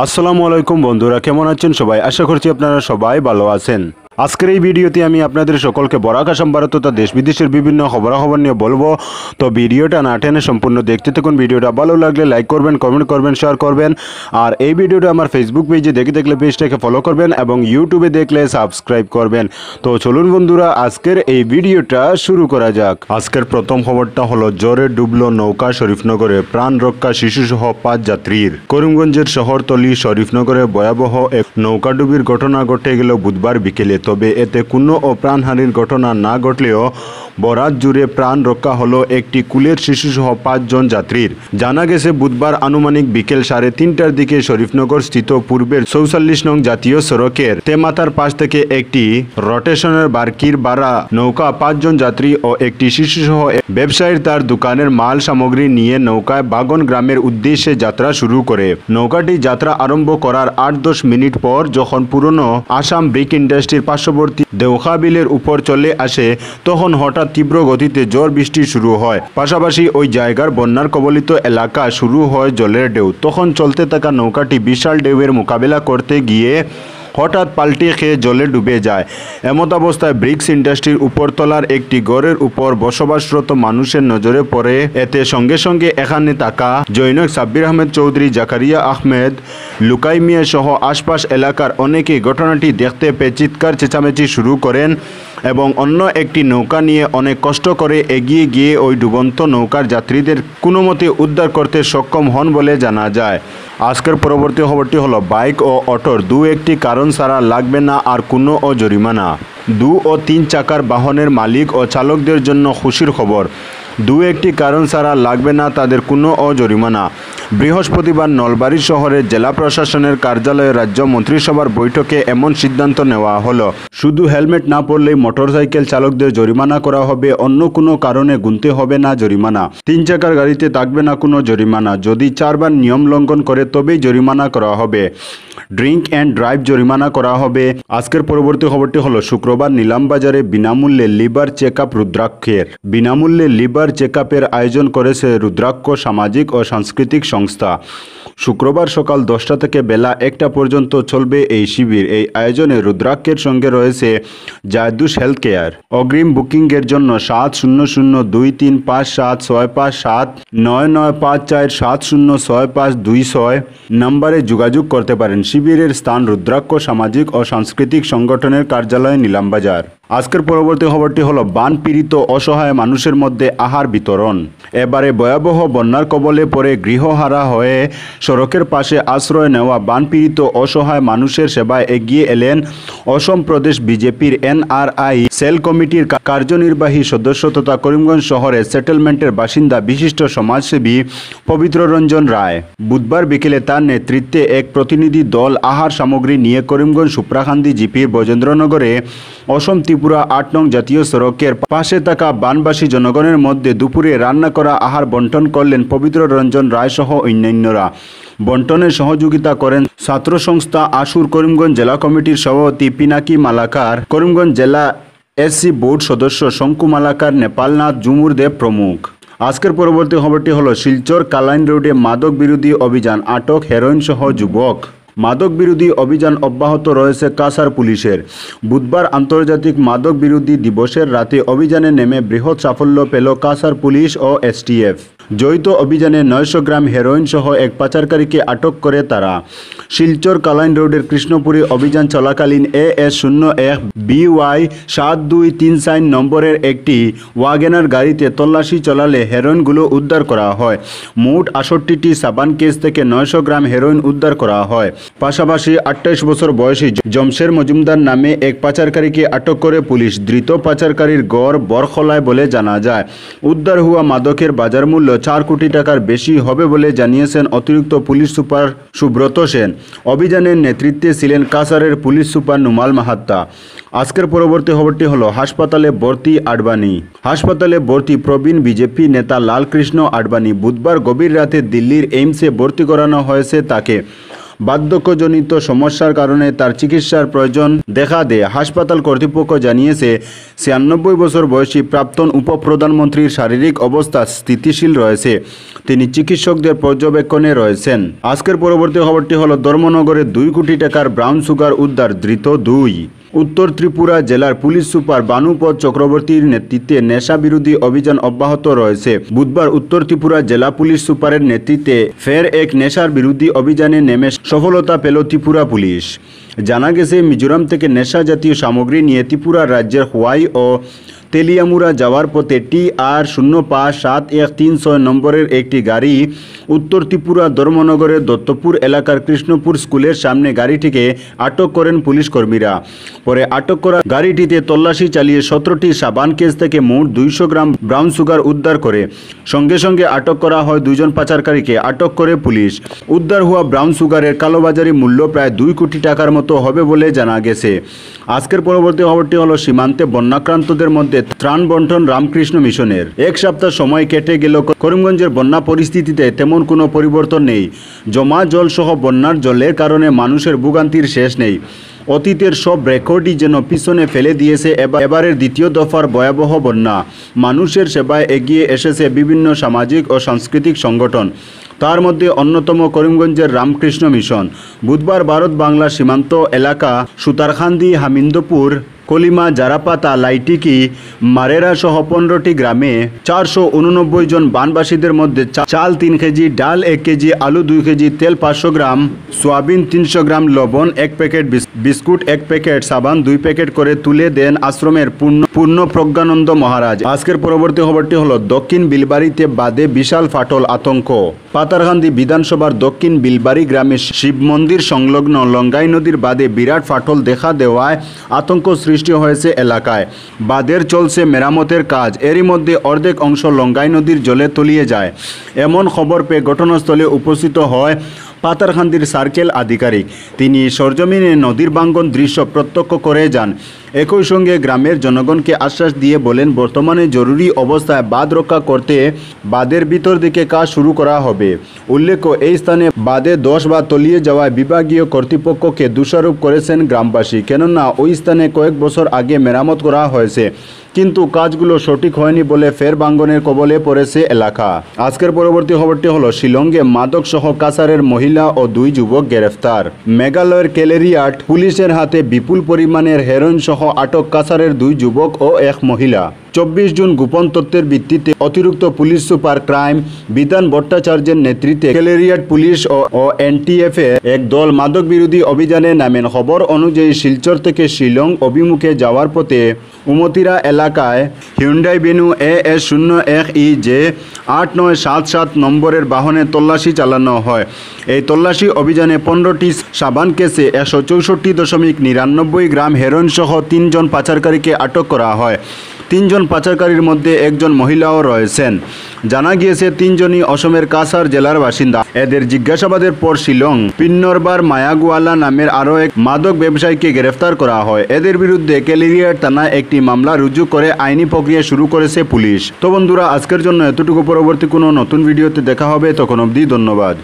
আসসালামু আলাইকুম বন্ধুরা, কেমন আছেন সবাই? আশা করছি আপনারা সবাই ভালো আছেন। আজকের এই ভিডিওতে আমি আপনাদের সকলকে বরাক আসাম ভারত তথা দেশ বিদেশের বিভিন্ন খবরাখবর নিয়ে বলবো। তো ভিডিওটা না টেনে সম্পূর্ণ দেখতে থাকুন। ভিডিওটা ভালো লাগলে লাইক করবেন, কমেন্ট করবেন, শেয়ার করবেন। আর এই ভিডিওটা আমার ফেসবুক পেজে দেখে দেখলে পেজটাকে ফলো করবেন এবং ইউটিউবে দেখলে সাবস্ক্রাইব করবেন। তো চলুন বন্ধুরা, আজকের এই ভিডিওটা শুরু করা যাক। আজকের প্রথম খবরটা হলো জ্বরে ডুবলো নৌকা শরীফনগরে, প্রাণ রক্ষা শিশুসহ 5 যাত্রীর। করিমগঞ্জের শহরতলি শরীফনগরে ভয়াবহ এক নৌকাডুবির ঘটনা ঘটে গেল বুধবার বিকেলে। তবে এতে কোনো প্রাণহানির ঘটনা না ঘটলেও বরাত জুড়ে প্রাণ রক্ষা হলো একটি কুলের শিশুসহ 5 জন যাত্রীর। জানা গেছে বুধবার আনুমানিক বিকেল 3:30টার দিকে শরীফনগর স্থিত পূর্বের 44 নং জাতীয় সড়কের তেমাতার পাশ থেকে একটি রোটেশনের বার্কির বাড়া নৌকা 5 জন যাত্রী ও একটি শিশুসহ ব্যবসায়ীর তার দোকানের মাল সামগ্রী নিয়ে নৌকায় বাগন গ্রামের উদ্দেশ্যে যাত্রা শুরু করে। নৌকাটি যাত্রা আরম্ভ করার 8-10 মিনিট পর যখন পুরনো আসাম ব্রিক ইন্ডাস্ট্রির পার্শ্ববর্তী দেওখা বিলের উপর চলে আসে, তখন হঠাৎ তীব্র গতিতে ঝড় বৃষ্টি শুরু হয়। পাশাপাশি ওই জায়গার বন্যার কবলিত এলাকা শুরু হয় জলের ঢেউ। তখন চলতে থাকা নৌকাটি বিশাল ঢেউয়ের মোকাবেলা করতে গিয়ে হঠাৎ পাল্টে খেয়ে জলে ডুবে যায়। এমত অবস্থায় ব্রিক্স ইন্ডাস্ট্রির উপরতলার একটি ঘরের উপর বসবাসরত মানুষের নজরে পড়ে। এতে সঙ্গে সঙ্গে এখানে থাকা জৈনক সাব্বির আহমেদ চৌধুরী, জাকারিয়া আহমেদ, লুকাই মিয়া সহ আশপাশ এলাকার অনেকে ঘটনাটি দেখতে পেয়ে চিৎকার চেঁচামেচি শুরু করেন এবং অন্য একটি নৌকা নিয়ে অনেক কষ্ট করে এগিয়ে গিয়ে ওই ডুবন্ত নৌকার যাত্রীদের কোনোমতে উদ্ধার করতে সক্ষম হন বলে জানা যায়। আজকের পরবর্তী খবরটি হলো বাইক ও অটোর একটি কারণ ছাড়া লাগবে না আর কোনো জরিমানা। 2 ও 3 চাকার বাহনের মালিক ও চালকদের জন্য খুশির খবর। একটি কারণ ছাড়া লাগবে না তাদের কোনো জরিমানা। বৃহস্পতিবার নলবাড়ী শহরের জেলা প্রশাসনের কার্যালয়ে রাজ্য মন্ত্রিসভার বৈঠকে এমন সিদ্ধান্ত নেওয়া হলো। শুধু হেলমেট না পরলেই মোটরসাইকেল চালকদের জরিমানা করা হবে, অন্য কোনো কারণে গুনতে হবে না জরিমানা। 3 চাকার গাড়িতে থাকবে না কোনো জরিমানা। যদি 4 বার নিয়ম লঙ্ঘন করে তবেই জরিমানা করা হবে। ড্রিঙ্ক অ্যান্ড ড্রাইভ জরিমানা করা হবে। আজকের পরবর্তী খবরটি হলো শুক্রবার নিলামবাজারে বিনামূল্যে লিভার চেক আপ রুদ্রাক্ষের। বিনামূল্যে লিভার চেক আপের আয়োজন করেছে রুদ্রাক্ষ সামাজিক ও সাংস্কৃতিক সংস্থা। শুক্রবার সকাল 10টা থেকে বেলা 1টা পর্যন্ত চলবে এই শিবির। এই আয়োজনে রুদ্রাক্ষের সঙ্গে রয়েছে জায়দুস হেলথ কেয়ার। অগ্রিম বুকিংয়ের জন্য 700235576995470652 নম্বরে যোগাযোগ করতে পারেন। শিবিরের স্থান রুদ্রাক্ষ সামাজিক ও সাংস্কৃতিক সংগঠনের কার্যালয় নিলামবাজার। আজকের পরবর্তী খবরটি হলো বান পীড়িত অসহায় মানুষের মধ্যে আহার বিতরণ। এবারে ভয়াবহ বন্যার কবলে পড়ে গৃহহারা হয়ে সড়কের পাশে আশ্রয় নেওয়া বান পীড়িত অসহায় মানুষের সেবায় এগিয়ে এলেন অসম প্রদেশ বিজেপির NRI সেল কমিটির কার্যনির্বাহী সদস্য তথা করিমগঞ্জ শহরের সেটেলমেন্টের বাসিন্দা বিশিষ্ট সমাজসেবী পবিত্র রঞ্জন রায়। বুধবার বিকেলে তার নেতৃত্বে এক প্রতিনিধি দল আহার সামগ্রী নিয়ে করিমগঞ্জ সুপ্রাকান্দি জিপির বজেন্দ্রনগরে অসম ত্রিপুরা 8 নং জাতীয় সড়কের পাশে থাকা বানবাসী জনগণের মধ্যে দুপুরে রান্না করা আহার বন্টন করলেন পবিত্র রঞ্জন রায় সহ অন্যান্যরা। বন্টনে সহযোগিতা করেন ছাত্র সংস্থা আসুর করিমগঞ্জ জেলা কমিটির সভাপতি পিনাকি মালাকার, করিমগঞ্জ জেলা SC বোর্ড সদস্য শঙ্কু মালাকার, নেপালনাথ জুমুরদেব প্রমুখ। আজকের পরবর্তী খবরটি হলো শিলচর কালাইন রোডে মাদক বিরোধী অভিযান, আটক হেরোইন সহ যুবক। মাদক বিরোধী অভিযান অব্যাহত রয়েছে কাছাড় পুলিশের। বুধবার আন্তর্জাতিক মাদক বিরোধী দিবসের রাতে অভিযানে নেমে বৃহৎ সাফল্য পেল কাছাড় পুলিশ ও STF। যৌথ অভিযানে 900 গ্রাম হেরোইন সহ এক পাচারকারীকে আটক করে তারা। শিলচর কালাইন রোডের কৃষ্ণপুরে অভিযান চলাকালীন AS01 BY 7234 নম্বরের একটি ওয়াগেনার গাড়িতে তল্লাশি চলালে হেরোইনগুলো উদ্ধার করা হয়। মোট 68টি সাবান কেস থেকে 900 গ্রাম হেরোইন উদ্ধার করা হয়। পাশাপাশি 28 বছর বয়সী জমশের মজুমদার নামে এক পাচারকারীকে আটক করে পুলিশ। ধৃত পাচারকারীর গড় বরখলায় বলে জানা যায়। উদ্ধার হওয়া মাদকের বাজার মূল্য 4 কোটি টাকার বেশি হবে বলে জানিয়েছেন অতিরিক্ত পুলিশ সুপার সুব্রত সেন। অভিযানের নেতৃত্বে ছিলেন কাছাড়ের পুলিশ সুপার নুমাল মাহাত্তা। আজকের পরবর্তী খবরটি হলো হাসপাতালে ভর্তি আডবাণী। হাসপাতালে ভর্তি প্রবীণ বিজেপি নেতা লালকৃষ্ণ আডবাণী। বুধবার গভীর রাতে দিল্লির এইমসে ভর্তি করানো হয়েছে তাকে। বার্ধক্যজনিত সমস্যার কারণে তার চিকিৎসার প্রয়োজন দেখা দেয়। হাসপাতাল কর্তৃপক্ষ জানিয়েছে 96 বছর বয়সী প্রাক্তন উপপ্রধানমন্ত্রীর শারীরিক অবস্থা স্থিতিশীল রয়েছে। তিনি চিকিৎসকদের পর্যবেক্ষণে রয়েছেন। আজকের পরবর্তী খবরটি হলো ধর্মনগরে 2 কোটি টাকার ব্রাউন সুগার উদ্ধার, ধৃত 2। উত্তর ত্রিপুরা জেলার পুলিশ সুপার বানুপদ চক্রবর্তীর নেতৃত্বে নেশা বিরোধী অভিযান অব্যাহত রয়েছে। বুধবার উত্তর ত্রিপুরা জেলা পুলিশ সুপারের নেতৃত্বে ফের এক নেশার বিরোধী অভিযানে নেমে সফলতা পেল ত্রিপুরা পুলিশ। জানা গেছে, মিজোরাম থেকে নেশা জাতীয় সামগ্রী নিয়ে ত্রিপুরা রাজ্যের হোয়াই ও তেলিয়ামুড়া যাওয়ার পথে TR 057136 নম্বরের একটি গাড়ি উত্তর ত্রিপুরা ধর্মনগরের দত্তপুর এলাকার কৃষ্ণপুর স্কুলের সামনে গাড়িটিকে আটক করেন পুলিশ কর্মীরা। পরে আটক করা গাড়িটিতে তল্লাশি চালিয়ে 17টি সাবান কেস থেকে মোট 200 গ্রাম ব্রাউন সুগার উদ্ধার করে। সঙ্গে সঙ্গে আটক করা হয় 2 জন পাচারকারীকে। আটক করে পুলিশ। উদ্ধার হওয়া ব্রাউন সুগারের কালোবাজারি মূল্য প্রায় 2 কোটি টাকার মতো হবে বলে জানা গেছে। আজকের পরবর্তী খবরটি হলো সীমান্তে বন্যাক্রান্তদের মধ্যে ত্রাণ বন্টন রামকৃষ্ণ মিশনের। 1 সপ্তাহ সময় কেটে গেল, করিমগঞ্জের বন্যা পরিস্থিতিতে তেমন কোনো পরিবর্তন নেই। জমা জল সহ বন্যার জলের কারণে মানুষের ভোগান্তির শেষ নেই। অতীতের সব রেকর্ডই যেন পিছনে ফেলে দিয়েছে এবারের দ্বিতীয় দফার ভয়াবহ বন্যা। মানুষের সেবায় এগিয়ে এসেছে বিভিন্ন সামাজিক ও সাংস্কৃতিক সংগঠন। তার মধ্যে অন্যতম করিমগঞ্জের রামকৃষ্ণ মিশন। বুধবার ভারত বাংলা সীমান্ত এলাকা সুতারখান্দি, হামিন্দপুর, কলিমা, জারাপাতা, লাইটিকি, মারেরা সহ 15টি গ্রামে 489 জন বানবাসীদের মধ্যে চাল 3 কেজি, ডাল 1 কেজি, আলু 2 কেজি, তেল 500 গ্রাম, সোয়াবিন 300 গ্রাম, লবণ 1 প্যাকেট, বিস্কুট 1 প্যাকেট, সাবান 2 প্যাকেট করে তুলে দেন আশ্রমের পূর্ণ প্রজ্ঞানন্দ মহারাজ। আজকের পরবর্তী খবরটি হলো দক্ষিণ বিলবাড়িতে বাদে বিশাল ফাটল, আতঙ্ক। পাতারকান্দি বিধানসভার দক্ষিণ বিলবাড়ি গ্রামে শিব মন্দির সংলগ্ন লঙ্গাই নদীর বাদে বিরাট ফাটল দেখা দেওয়ায় আতঙ্ক সৃষ্টি হয়েছে এলাকায়। বাঁধের চলছে মেরামতের কাজ। এরই মধ্যে অর্ধেক অংশ লঙ্গাই নদীর জলে তলিয়ে যায়। এমন খবর পেয়ে ঘটনাস্থলে উপস্থিত হয় পাতারকান্দির সার্কেল আধিকারিক। তিনি সরজমিনে নদীর ভাঙ্গন দৃশ্য প্রত্যক্ষ করে যান। একই সঙ্গে গ্রামের জনগণকে আশ্বাস দিয়ে বলেন, বর্তমানে জরুরি অবস্থায় বাঁধ রক্ষা করতে বাঁধের ভিতর দিকে কাজ শুরু করা হবে। উল্লেখ্য, এই স্থানে বাঁধে 10 বার তলিয়ে যাওয়ায় বিভাগীয় কর্তৃপক্ষকে দোষারোপ করেছেন গ্রামবাসী। কেননা ওই স্থানে কয়েক বছর আগে মেরামত করা হয়েছে, কিন্তু কাজগুলো সঠিক হয়নি বলে ফের ভাঙ্গনের কবলে পড়েছে এলাকা। আজকের পরবর্তী খবরটি হলো শিলংয়ে মাদক সহ কাছারের মহিলা ও 2 যুবক গ্রেফতার। মেঘালয়ের কেলেরিয়াট পুলিশের হাতে বিপুল পরিমাণের হেরোইন সহ আটক কাছারের 2 যুবক ও 1 মহিলা। 24 জুন গোপন তথ্যের ভিত্তিতে অতিরিক্ত পুলিশ সুপার ক্রাইম বিধান ভট্টাচার্যের নেতৃত্বে কেলেরিয়াট পুলিশ ও NTF এর এক দল মাদক বিরোধী অভিযানে নামেন। খবর অনুযায়ী শিলচর থেকে শিলং অভিমুখে যাওয়ার পথে উমতিরা এলাকায় হিউন্ডাই ভেনু AS 01EJ 8977 নম্বরের বাহনে তল্লাশি চালানো হয়। এই তল্লাশি অভিযানে 15টি সাবান কেসে 164.99 গ্রাম হেরোইন সহ 3 জন পাচারকারীকে আটক করা হয়। 3 জন পাচারকারীর মধ্যে 1 জন মহিলাও রয়েছেন। জানা গিয়েছে 3 জনই অসমের কাছার জেলার বাসিন্দা। এদের জিজ্ঞাসাবাদের পর শিলং পিন্নরবার মায়াগুয়ালা নামের আরও এক মাদক ব্যবসায়ীকে গ্রেফতার করা হয়। এদের বিরুদ্ধে কেলেরিয়াট থানায় একটি মামলা রুজু করে আইনি প্রক্রিয়া শুরু করেছে পুলিশ। তো বন্ধুরা, আজকের জন্য এতটুকু। পরবর্তী কোনো নতুন ভিডিওতে দেখা হবে, তখন অবধি ধন্যবাদ।